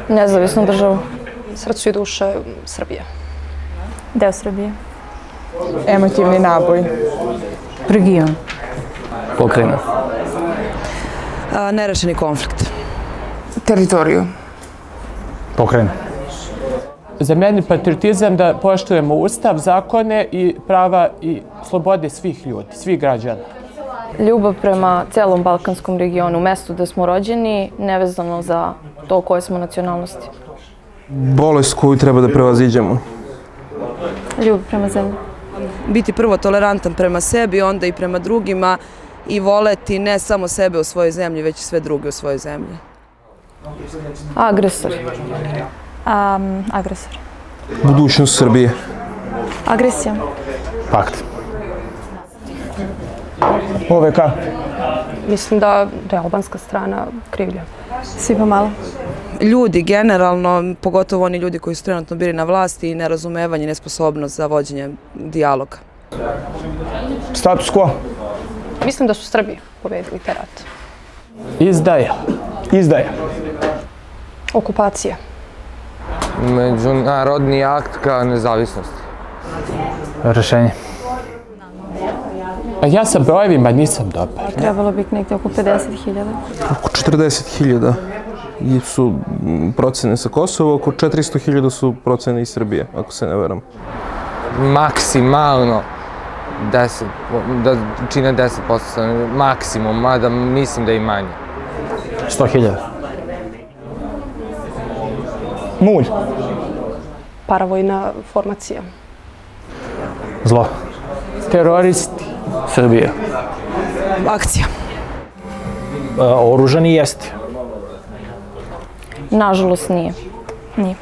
Nezavisnu državu. Srcu i duše Srbije. Deo Srbije. Emotivni naboj. Region. Pokrajina. Nerešeni konflikt. Teritoriju. Pokrajina. Za mene patriotizam da poštujemo ustav, zakone i prava i slobode svih ljudi, svih građana. Ljubav prema celom balkanskom regionu, mestu gde smo rođeni, nevezano za to koje smo nacionalnosti. Bolest koju treba da prevaziđemo. Ljubav prema zemlji. Biti prvo tolerantan prema sebi, onda i prema drugima i voleti ne samo sebe u svojoj zemlji, već i sve druge u svojoj zemlji. Agresor. Agresor. Budućnost Srbije. Agresija. Pakt. OVK. Mislim da je albanska strana krivlja. Svi pomalo. Ljudi generalno, pogotovo oni ljudi koji su trenutno bili na vlasti i nerazumevanje, nesposobnost za vođenje dijaloga. Status quo. Mislim da su Srbi pobedili taj rat. Izdaja. Izdaja. Okupacija. Međunarodni akt ka nezavisnosti. Rešenje. A ja sa brojevima nisam dobar. Trebalo biti negdje oko 50.000. Oko 40.000 su procene sa Kosova, oko 400.000 su procene iz Srbije, ako se ne veram. Maksimalno 10, da čine 10%, maksimum, mada mislim da i manje. 100.000. Mulj. Paravojna formacija. Zlo. Teroristi. Srbija. Akcija. Oružani jeste. Nažalost nije. Nije.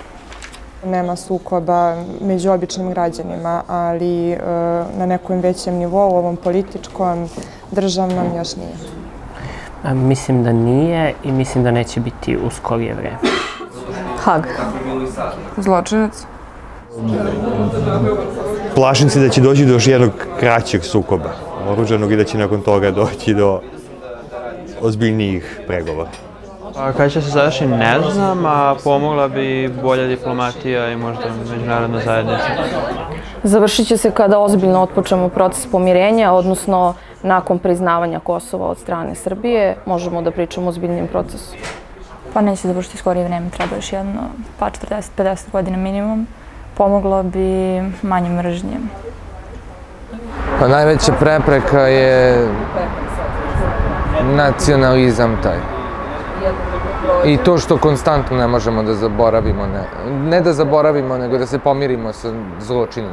Nema sukoba među običnim građanima, ali na nekom većem nivou, ovom političkom, državnom, još nije. Mislim da nije i mislim da neće biti u skorije vreme. Hag. Zločinac. Plašim se da će doći do još jednog kraćeg sukoba oružanog i da će nakon toga doći do ozbiljnijih pregovora. Kada će se završiti ne znam, a pomogla bi bolja diplomatija i možda međunarodna zajednica. Završit će se kada ozbiljno otpočnemo proces pomirenja, odnosno nakon priznavanja Kosova od strane Srbije, možemo da pričamo o ozbiljnim procesu. Pa neće završiti skorije vreme, treba još jedno, pa 40-50 godina minimum. Pomoglo bi manje mržnje. Pa najveća prepreka je nacionalizam taj. I to što konstantno ne možemo da zaboravimo, ne da zaboravimo, nego da se pomirimo sa zločinom.